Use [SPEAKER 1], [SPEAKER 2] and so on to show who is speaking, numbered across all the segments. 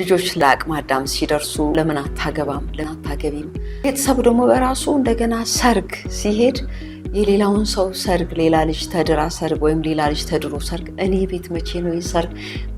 [SPEAKER 1] ልጆች ለአቅመ አዳም ሲደርሱ ለምን አታገባም ለምን አታገቢም? ቤተሰብ ደግሞ በራሱ እንደገና ሰርግ ሲሄድ የሌላውን ሰው ሰርግ ሌላ ልጅ ተድራ ሰርግ ወይም ሌላ ልጅ ተድሮ ሰርግ እኔ ቤት መቼ ነው የሰርግ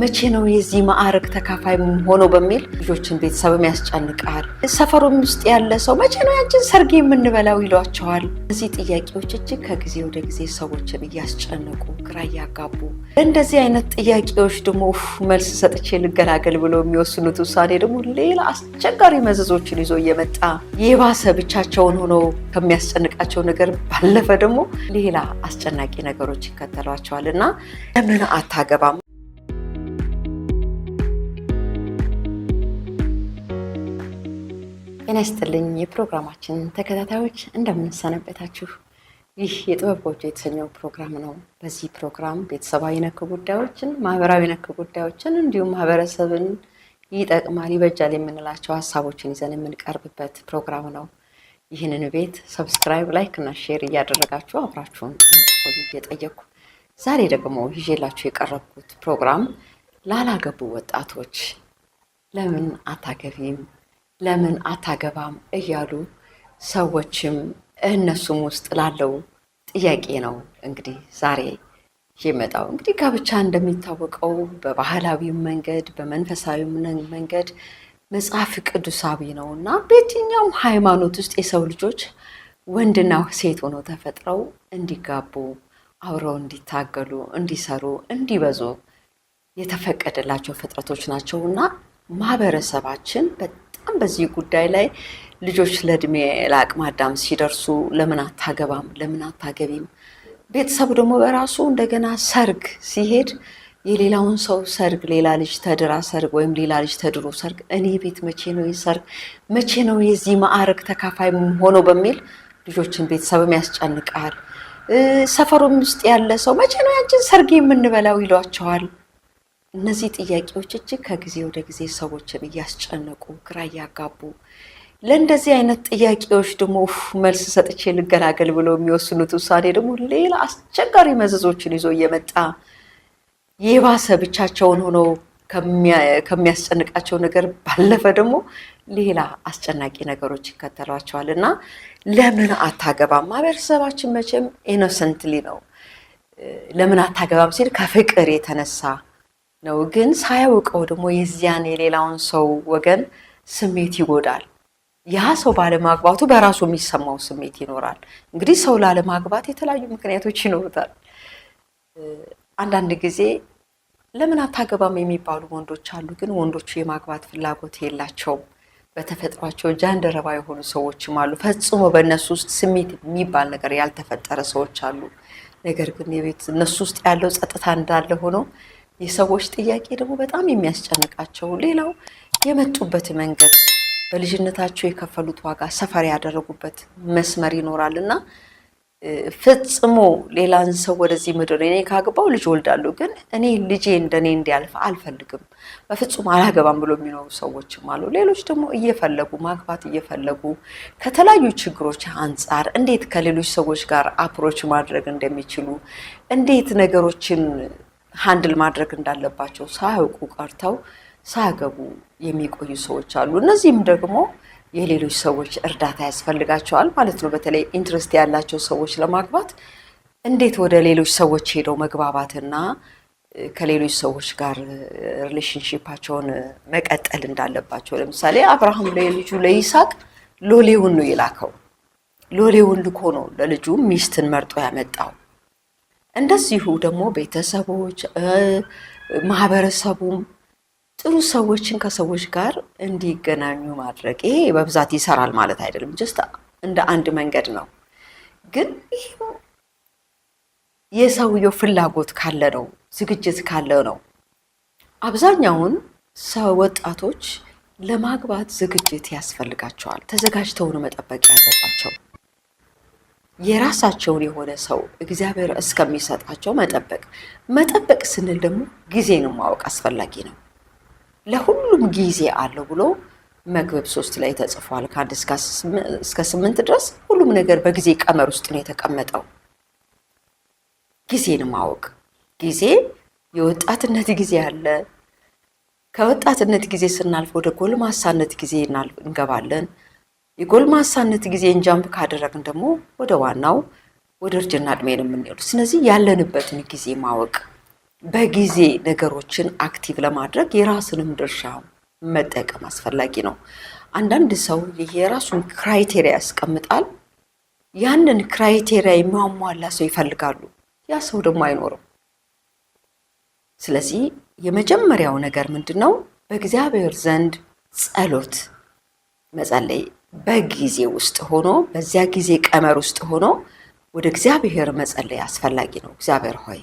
[SPEAKER 1] መቼ ነው የዚህ ማዕረግ ተካፋይ ሆኖ በሚል ልጆችን ቤተሰብም ያስጨንቃል። ሰፈሩም ውስጥ ያለ ሰው መቼ ነው ያንቺን ሰርግ የምንበላው ይሏቸዋል። እነዚህ ጥያቄዎች እጅግ ከጊዜ ወደ ጊዜ ሰዎችን እያስጨነቁ ግራ እያጋቡ እንደዚህ አይነት ጥያቄዎች ደግሞ መልስ ሰጥቼ ልገላገል ብለው የሚወስኑት ውሳኔ ደግሞ ሌላ አስቸጋሪ መዘዞችን ይዞ እየመጣ የባሰ ብቻቸውን ሆነው ከሚያስጨንቃቸው ነገር ባለፈ ደግሞ ሌላ አስጨናቂ ነገሮች ይከተሏቸዋል እና ለምን አታገባም? ጤና ይስጥልኝ የፕሮግራማችን ተከታታዮች እንደምን ሰነበታችሁ? ይህ የጥበብ ጎጆ የተሰኘው ፕሮግራም ነው። በዚህ ፕሮግራም ቤተሰባዊ ነክ ጉዳዮችን፣ ማህበራዊ ነክ ጉዳዮችን እንዲሁም ማህበረሰብን ይጠቅማል ይበጃል የምንላቸው ሀሳቦችን ይዘን የምንቀርብበት ፕሮግራም ነው። ይህንን ቤት ሰብስክራይብ፣ ላይክ እና ሼር እያደረጋችሁ አብራችሁን እንድትቆዩ እየጠየኩ ዛሬ ደግሞ ይዤላችሁ የቀረብኩት ፕሮግራም ላላገቡ ወጣቶች ለምን አታገቢም ለምን አታገባም እያሉ ሰዎችም እነሱም ውስጥ ላለው ጥያቄ ነው። እንግዲህ ዛሬ የመጣው እንግዲህ ጋብቻ እንደሚታወቀው በባህላዊ መንገድ በመንፈሳዊ መንገድ መጽሐፍ ቅዱሳዊ ነው እና በየትኛውም ሃይማኖት ውስጥ የሰው ልጆች ወንድና ሴት ሆነው ተፈጥረው እንዲጋቡ አብረው እንዲታገሉ እንዲሰሩ እንዲበዙ የተፈቀደላቸው ፍጥረቶች ናቸው እና ማህበረሰባችን በጣም በዚህ ጉዳይ ላይ ልጆች ለእድሜ ለአቅመ አዳም ሲደርሱ ለምን አታገባም ለምን አታገቢም? ቤተሰብ ደግሞ በራሱ እንደገና ሰርግ ሲሄድ የሌላውን ሰው ሰርግ ሌላ ልጅ ተድራ ሰርግ ወይም ሌላ ልጅ ተድሮ ሰርግ እኔ ቤት መቼ ነው የሰርግ መቼ ነው የዚህ ማዕረግ ተካፋይ ሆኖ በሚል ልጆችን ቤተሰብም ያስጨንቃል። ሰፈሩም ውስጥ ያለ ሰው መቼ ነው ያንቺን ሰርግ የምንበላው ይሏቸዋል። እነዚህ ጥያቄዎች እጅግ ከጊዜ ወደ ጊዜ ሰዎችን እያስጨነቁ ግራ እያጋቡ ለእንደዚህ አይነት ጥያቄዎች ደግሞ መልስ ሰጥቼ ልገላገል ብለው የሚወስኑት ውሳኔ ደግሞ ሌላ አስቸጋሪ መዘዞችን ይዞ እየመጣ የባሰ ብቻቸውን ሆነው ከሚያስጨንቃቸው ነገር ባለፈ ደግሞ ሌላ አስጨናቂ ነገሮች ይከተሏቸዋል እና ለምን አታገባም? ማህበረሰባችን መቼም ኢኖሰንትሊ ነው ለምን አታገባም ሲል ከፍቅር የተነሳ ነው። ግን ሳያውቀው ደግሞ የዚያን የሌላውን ሰው ወገን ስሜት ይጎዳል። ያ ሰው ባለማግባቱ በራሱ የሚሰማው ስሜት ይኖራል። እንግዲህ ሰው ላለማግባት የተለያዩ ምክንያቶች ይኖሩታል። አንዳንድ ጊዜ ለምን አታገባም የሚባሉ ወንዶች አሉ። ግን ወንዶቹ የማግባት ፍላጎት የላቸውም። በተፈጥሯቸው ጃንደረባ የሆኑ ሰዎችም አሉ። ፈጽሞ በእነሱ ውስጥ ስሜት የሚባል ነገር ያልተፈጠረ ሰዎች አሉ። ነገር ግን እነሱ ውስጥ ያለው ጸጥታ እንዳለ ሆኖ የሰዎች ጥያቄ ደግሞ በጣም የሚያስጨንቃቸው ሌላው የመጡበት መንገድ በልጅነታቸው የከፈሉት ዋጋ ሰፈር ያደረጉበት መስመር ይኖራል እና ፍጽሞ ሌላን ሰው ወደዚህ ምድር እኔ ካገባው ልጅ ወልዳለሁ ግን እኔ ልጄ እንደኔ እንዲያልፍ አልፈልግም በፍጹም አላገባም ብሎ የሚኖሩ ሰዎችም አሉ። ሌሎች ደግሞ እየፈለጉ ማግባት እየፈለጉ ከተለያዩ ችግሮች አንፃር እንዴት ከሌሎች ሰዎች ጋር አፕሮች ማድረግ እንደሚችሉ እንዴት ነገሮችን ሃንድል ማድረግ እንዳለባቸው ሳያውቁ ቀርተው ሳያገቡ የሚቆዩ ሰዎች አሉ። እነዚህም ደግሞ የሌሎች ሰዎች እርዳታ ያስፈልጋቸዋል ማለት ነው። በተለይ ኢንትረስት ያላቸው ሰዎች ለማግባት እንዴት ወደ ሌሎች ሰዎች ሄደው መግባባትና ከሌሎች ሰዎች ጋር ሪሌሽንሺፓቸውን መቀጠል እንዳለባቸው። ለምሳሌ አብርሃም ለልጁ ለይስሐቅ ሎሌውን ነው የላከው። ሎሌውን ልኮ ነው ለልጁ ሚስትን መርጦ ያመጣው። እንደዚሁ ደግሞ ቤተሰቦች ማህበረሰቡም ጥሩ ሰዎችን ከሰዎች ጋር እንዲገናኙ ማድረግ ይሄ በብዛት ይሰራል ማለት አይደለም። ጀስት እንደ አንድ መንገድ ነው። ግን ይሄ የሰውየው ፍላጎት ካለ ነው፣ ዝግጅት ካለ ነው። አብዛኛውን ወጣቶች ለማግባት ዝግጅት ያስፈልጋቸዋል። ተዘጋጅተው ነው መጠበቅ ያለባቸው። የራሳቸውን የሆነ ሰው እግዚአብሔር እስከሚሰጣቸው መጠበቅ ስንል ደግሞ ጊዜን ማወቅ አስፈላጊ ነው። ለሁሉም ጊዜ አለው ብሎ መክብብ 3 ላይ ተጽፏል። ከ1 እስከ 8 ድረስ ሁሉም ነገር በጊዜ ቀመር ውስጥ ነው የተቀመጠው። ጊዜን ማወቅ ጊዜ የወጣትነት ጊዜ አለ፣ ከወጣትነት ጊዜ ስናልፍ ወደ ጎልማሳነት ጊዜ እንገባለን። የጎልማሳነት ጊዜን ጃምፕ ካደረግን ደግሞ ወደ ዋናው ወደ እርጅና እድሜ ነው የምንሄዱ። ስለዚህ ያለንበትን ጊዜ ማወቅ፣ በጊዜ ነገሮችን አክቲቭ ለማድረግ የራስንም ድርሻ መጠቀም አስፈላጊ ነው። አንዳንድ ሰው የራሱን ክራይቴሪያ ያስቀምጣል። ያንን ክራይቴሪያ የሚያሟላ ሰው ይፈልጋሉ። ያ ሰው ደግሞ አይኖርም። ስለዚህ የመጀመሪያው ነገር ምንድነው? በእግዚአብሔር ዘንድ ጸሎት መጸለይ፣ በጊዜ ውስጥ ሆኖ በዚያ ጊዜ ቀመር ውስጥ ሆኖ ወደ እግዚአብሔር መጸለይ አስፈላጊ ነው። እግዚአብሔር ሆይ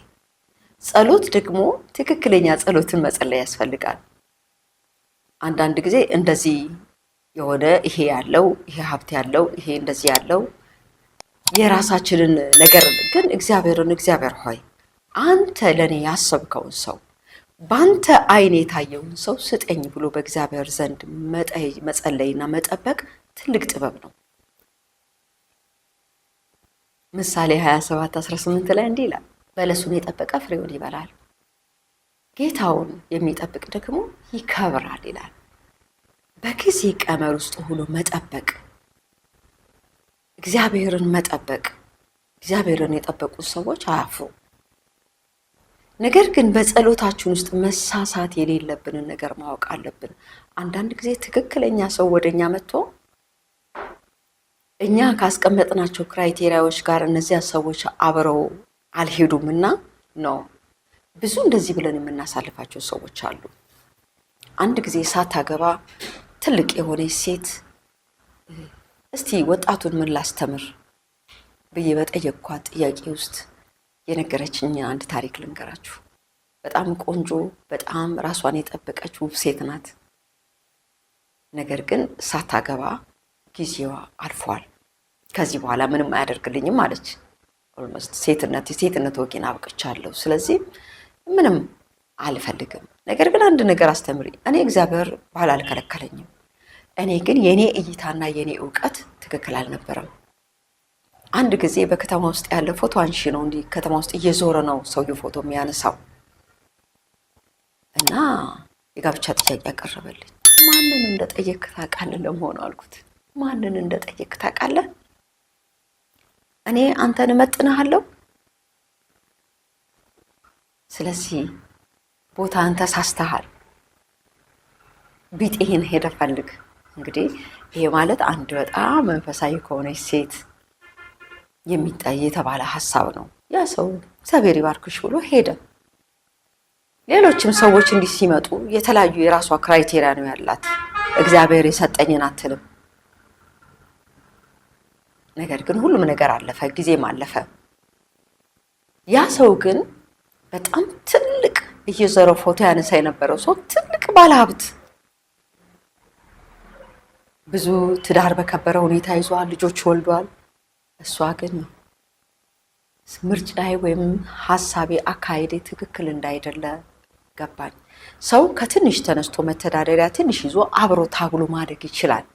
[SPEAKER 1] ጸሎት ደግሞ ትክክለኛ ጸሎትን መጸለይ ያስፈልጋል። አንዳንድ ጊዜ እንደዚህ የሆነ ይሄ ያለው ይሄ ሀብት ያለው ይሄ እንደዚህ ያለው የራሳችንን ነገር ግን እግዚአብሔር ሆይ አንተ ለኔ ያሰብከውን ሰው ባንተ አይን የታየውን ሰው ስጠኝ ብሎ በእግዚአብሔር ዘንድ መጸለይና መጠበቅ ትልቅ ጥበብ ነው። ምሳሌ 27:18 ላይ እንዲህ ይላል፣ በለሱን የጠበቀ ፍሬውን ይበላል፣ ጌታውን የሚጠብቅ ደግሞ ይከብራል ይላል። በጊዜ ቀመር ውስጥ ሆኖ መጠበቅ፣ እግዚአብሔርን መጠበቅ። እግዚአብሔርን የጠበቁ ሰዎች አያፍሩ። ነገር ግን በጸሎታችን ውስጥ መሳሳት የሌለብንን ነገር ማወቅ አለብን። አንዳንድ ጊዜ ትክክለኛ ሰው ወደኛ መጥቶ እኛ ካስቀመጥናቸው ክራይቴሪያዎች ጋር እነዚያ ሰዎች አብረው አልሄዱምና ነው ብዙ እንደዚህ ብለን የምናሳልፋቸው ሰዎች አሉ። አንድ ጊዜ ሳታገባ ትልቅ የሆነች ሴት እስቲ ወጣቱን ምን ላስተምር ብዬ በጠየቅኳት ጥያቄ ውስጥ የነገረችኝ አንድ ታሪክ ልንገራችሁ። በጣም ቆንጆ፣ በጣም ራሷን የጠበቀች ውብ ሴት ናት። ነገር ግን ሳታገባ ጊዜዋ አልፏል። ከዚህ በኋላ ምንም አያደርግልኝም አለች። ኦልሞስት ሴትነት ወጌን አብቅቻለሁ። ስለዚህ ምንም አልፈልግም። ነገር ግን አንድ ነገር አስተምሪ። እኔ እግዚአብሔር ባል አልከለከለኝም። እኔ ግን የኔ እይታና የኔ እውቀት ትክክል አልነበረም። አንድ ጊዜ በከተማ ውስጥ ያለ ፎቶ አንሺ ነው፣ እንዲህ ከተማ ውስጥ እየዞረ ነው ሰውየው ፎቶ የሚያነሳው እና የጋብቻ ጥያቄ ያቀረበልኝ። ማንን እንደጠየቅ ታውቃለህ ለመሆኑ አልኩት። ማንን እንደጠየቅ ታውቃለህ? እኔ አንተን እመጥንሃለሁ። ስለዚህ ቦታን ተሳስተሃል፣ ቢጤህን ሄደህ ፈልግ። እንግዲህ ይሄ ማለት አንድ በጣም መንፈሳዊ ከሆነች ሴት የሚታይ የተባለ ሐሳብ ነው። ያ ሰው እግዚአብሔር ይባርክሽ ብሎ ሄደ። ሌሎችም ሰዎች እንዲህ ሲመጡ የተለያዩ የራሷ ክራይቴሪያ ነው ያላት። እግዚአብሔር የሰጠኝን አትልም። ነገር ግን ሁሉም ነገር አለፈ፣ ጊዜም አለፈ። ያ ሰው ግን በጣም ትልቅ እየዞረ ፎቶ ያነሳ የነበረው ሰው ትልቅ ባለሀብት፣ ብዙ ትዳር በከበረ ሁኔታ ይዟል፣ ልጆች ወልዷል። እሷ ግን ምርጫዬ ወይም ሐሳቤ አካሄዴ ትክክል እንዳይደለ ገባኝ። ሰው ከትንሽ ተነስቶ መተዳደሪያ ትንሽ ይዞ አብሮ ታግሎ ማደግ ይችላል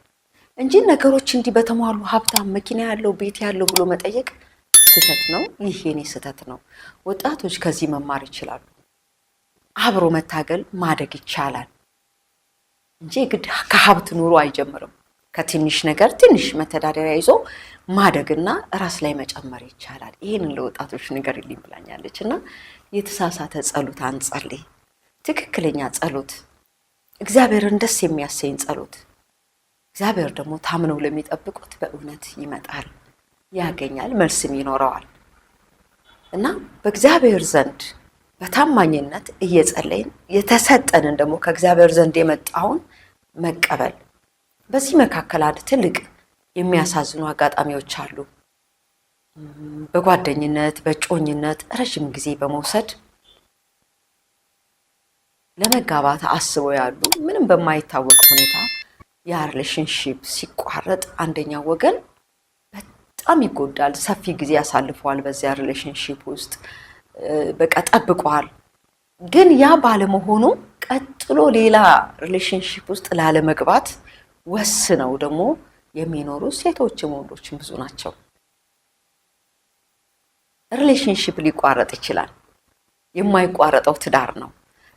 [SPEAKER 1] እንጂ ነገሮች እንዲህ በተሟሉ ሀብታም መኪና ያለው ቤት ያለው ብሎ መጠየቅ ስህተት ነው። ይህ የኔ ስህተት ነው። ወጣቶች ከዚህ መማር ይችላሉ። አብሮ መታገል ማደግ ይቻላል እንጂ ግድ ከሀብት ኑሮ አይጀምርም። ከትንሽ ነገር ትንሽ መተዳደሪያ ይዞ ማደግና ራስ ላይ መጨመር ይቻላል። ይሄንን ለወጣቶች ንገሪልኝ ብላኛለች እና የተሳሳተ ጸሎት አንጸልይ። ትክክለኛ ጸሎት፣ እግዚአብሔርን ደስ የሚያሰኝ ጸሎት። እግዚአብሔር ደግሞ ታምነው ለሚጠብቁት በእውነት ይመጣል፣ ያገኛል፣ መልስም ይኖረዋል እና በእግዚአብሔር ዘንድ በታማኝነት እየጸለይን የተሰጠንን ደግሞ ከእግዚአብሔር ዘንድ የመጣውን መቀበል። በዚህ መካከል አንድ ትልቅ የሚያሳዝኑ አጋጣሚዎች አሉ። በጓደኝነት በጮኝነት ረጅም ጊዜ በመውሰድ ለመጋባት አስበው ያሉ ምንም በማይታወቅ ሁኔታ ያ ሪሌሽንሺፕ ሲቋረጥ አንደኛው ወገን በጣም ይጎዳል። ሰፊ ጊዜ ያሳልፈዋል በዚያ ሪሌሽንሺፕ ውስጥ፣ በቃ ጠብቀዋል። ግን ያ ባለመሆኑ ቀጥሎ ሌላ ሪሌሽንሺፕ ውስጥ ላለመግባት ወስነው ደግሞ የሚኖሩ ሴቶችም ወንዶችም ብዙ ናቸው። ሪሌሽንሺፕ ሊቋረጥ ይችላል። የማይቋረጠው ትዳር ነው።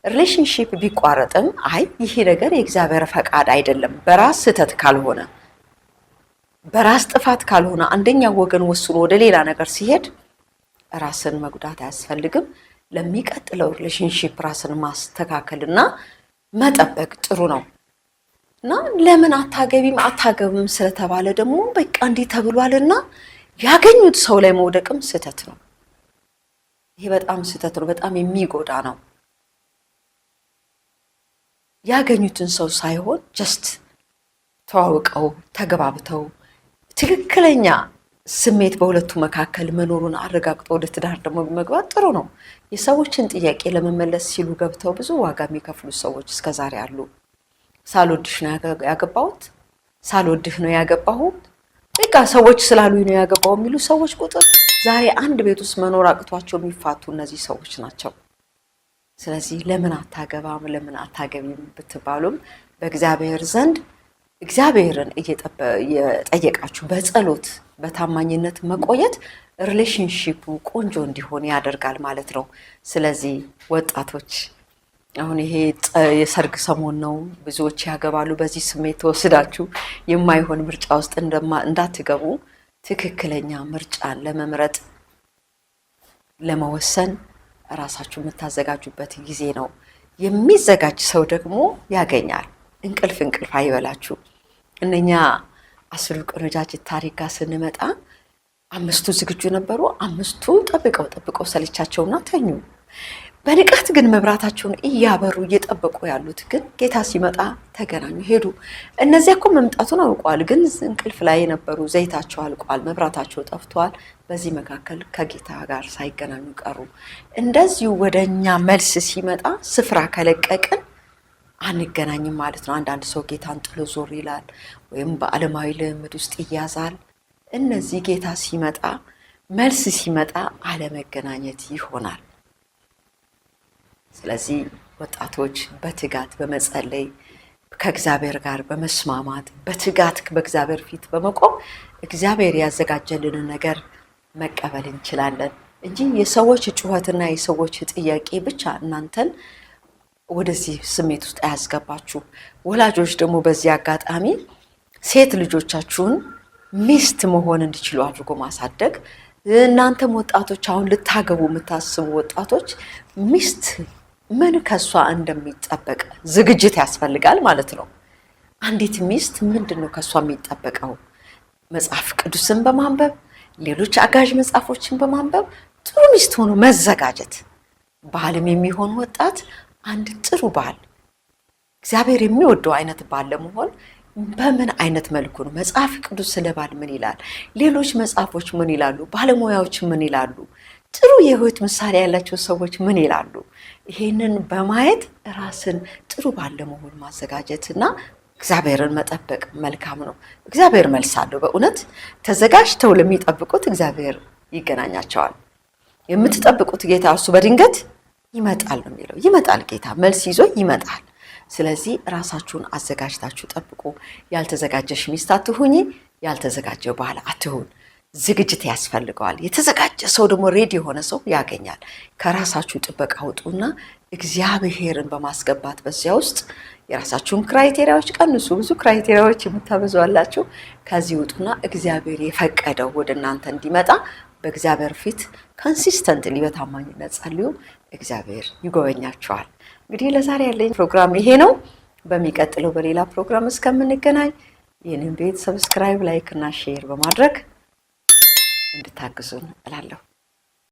[SPEAKER 1] ሪሌሽንሺፕ ቢቋረጥም አይ ይሄ ነገር የእግዚአብሔር ፈቃድ አይደለም በራስ ስህተት ካልሆነ በራስ ጥፋት ካልሆነ አንደኛው ወገን ወስኖ ወደ ሌላ ነገር ሲሄድ ራስን መጉዳት አያስፈልግም። ለሚቀጥለው ሪሌሽንሺፕ ራስን ማስተካከልና መጠበቅ ጥሩ ነው። እና ለምን አታገብም ስለተባለ ደግሞ በቃ እንዲህ ተብሏልና ያገኙት ሰው ላይ መውደቅም ስህተት ነው። ይሄ በጣም ስህተት ነው፣ በጣም የሚጎዳ ነው። ያገኙትን ሰው ሳይሆን ጀስት ተዋውቀው ተገባብተው ትክክለኛ ስሜት በሁለቱ መካከል መኖሩን አረጋግጦ ወደ ትዳር ደግሞ መግባት ጥሩ ነው። የሰዎችን ጥያቄ ለመመለስ ሲሉ ገብተው ብዙ ዋጋ የሚከፍሉ ሰዎች እስከዛሬ አሉ። ሳልወድሽ ነው ያገባሁት፣ ሳልወድህ ነው ያገባሁት፣ በቃ ሰዎች ስላሉኝ ነው ያገባው የሚሉ ሰዎች ቁጥር ዛሬ አንድ ቤት ውስጥ መኖር አቅቷቸው የሚፋቱ እነዚህ ሰዎች ናቸው። ስለዚህ ለምን አታገባም ለምን አታገቢም ብትባሉም በእግዚአብሔር ዘንድ እግዚአብሔርን እየጠየቃችሁ በጸሎት በታማኝነት መቆየት ሪሌሽንሺፑ ቆንጆ እንዲሆን ያደርጋል ማለት ነው። ስለዚህ ወጣቶች አሁን ይሄ የሰርግ ሰሞን ነው፣ ብዙዎች ያገባሉ። በዚህ ስሜት ተወስዳችሁ የማይሆን ምርጫ ውስጥ እንዳትገቡ ትክክለኛ ምርጫን ለመምረጥ ለመወሰን ራሳችሁ የምታዘጋጁበት ጊዜ ነው። የሚዘጋጅ ሰው ደግሞ ያገኛል። እንቅልፍ አይበላችሁ። እነኛ 10 ቆነጃጅት ታሪክ ጋር ስንመጣ 5ቱ ዝግጁ ነበሩ። 5ቱ ጠብቀው ሰለቻቸውና ተኙ። በንቃት ግን መብራታቸውን እያበሩ እየጠበቁ ያሉት ግን ጌታ ሲመጣ ተገናኙ፣ ሄዱ። እነዚያ እኮ መምጣቱን አውቀዋል፣ ግን እንቅልፍ ላይ የነበሩ ዘይታቸው አልቋል፣ መብራታቸው ጠፍቷል። በዚህ መካከል ከጌታ ጋር ሳይገናኙ ቀሩ። እንደዚሁ ወደኛ መልስ ሲመጣ ስፍራ ከለቀቅን አንገናኝም ማለት ነው። አንዳንድ ሰው ጌታን ጥሎ ዞር ይላል ወይም በዓለማዊ ልምድ ውስጥ ይያዛል። እነዚህ ጌታ ሲመጣ መልስ ሲመጣ አለመገናኘት ይሆናል። ስለዚህ ወጣቶች በትጋት በመጸለይ ከእግዚአብሔር ጋር በመስማማት በትጋት በእግዚአብሔር ፊት በመቆም እግዚአብሔር ያዘጋጀልን ነገር መቀበል እንችላለን እንጂ የሰዎች ጩኸትና የሰዎች ጥያቄ ብቻ እናንተን ወደዚህ ስሜት ውስጥ አያስገባችሁ። ወላጆች ደግሞ በዚህ አጋጣሚ ሴት ልጆቻችሁን ሚስት መሆን እንዲችሉ አድርጎ ማሳደግ። እናንተም ወጣቶች አሁን ልታገቡ የምታስቡ ወጣቶች ሚስት ምን ከሷ እንደሚጠበቅ ዝግጅት ያስፈልጋል ማለት ነው። አንዲት ሚስት ምንድነው ከሷ የሚጠበቀው? መጽሐፍ ቅዱስን በማንበብ ሌሎች አጋዥ መጽሐፎችን በማንበብ ጥሩ ሚስት ሆኖ መዘጋጀት። ባልም የሚሆን ወጣት አንድ ጥሩ ባል እግዚአብሔር የሚወደው አይነት ባል ለመሆን በምን አይነት መልኩ ነው? መጽሐፍ ቅዱስ ስለ ባል ምን ይላል? ሌሎች መጽሐፎች ምን ይላሉ? ባለሙያዎች ምን ይላሉ? ጥሩ የህይወት ምሳሌ ያላቸው ሰዎች ምን ይላሉ? ይሄንን በማየት ራስን ጥሩ ባል ለመሆን ማዘጋጀትና እግዚአብሔርን መጠበቅ መልካም ነው። እግዚአብሔር መልስ አለው። በእውነት ተዘጋጅተው ለሚጠብቁት እግዚአብሔር ይገናኛቸዋል። የምትጠብቁት ጌታ እሱ በድንገት ይመጣል ነው የሚለው። ይመጣል ጌታ መልስ ይዞ ይመጣል። ስለዚህ ራሳችሁን አዘጋጅታችሁ ጠብቁ። ያልተዘጋጀሽ ሚስት አትሁኚ፣ ያልተዘጋጀ ባል አትሁን። ዝግጅት ያስፈልገዋል። የተዘጋጀ ሰው ደግሞ ሬዲ የሆነ ሰው ያገኛል። ከራሳችሁ ጥበቃ አውጡና እግዚአብሔርን በማስገባት በዚያ ውስጥ የራሳችሁን ክራይቴሪያዎች ቀንሱ። ብዙ ክራይቴሪያዎች የምታበዙአላችሁ። ከዚህ ውጡና እግዚአብሔር የፈቀደው ወደ እናንተ እንዲመጣ በእግዚአብሔር ፊት ኮንሲስተንትሊ በታማኝነት ጸልዩ። እግዚአብሔር ይጎበኛችኋል። እንግዲህ ለዛሬ ያለኝ ፕሮግራም ይሄ ነው። በሚቀጥለው በሌላ ፕሮግራም እስከምንገናኝ ይህንን ቤት ሰብስክራይብ፣ ላይክ እና ሼር በማድረግ እንድታግዙን እላለሁ።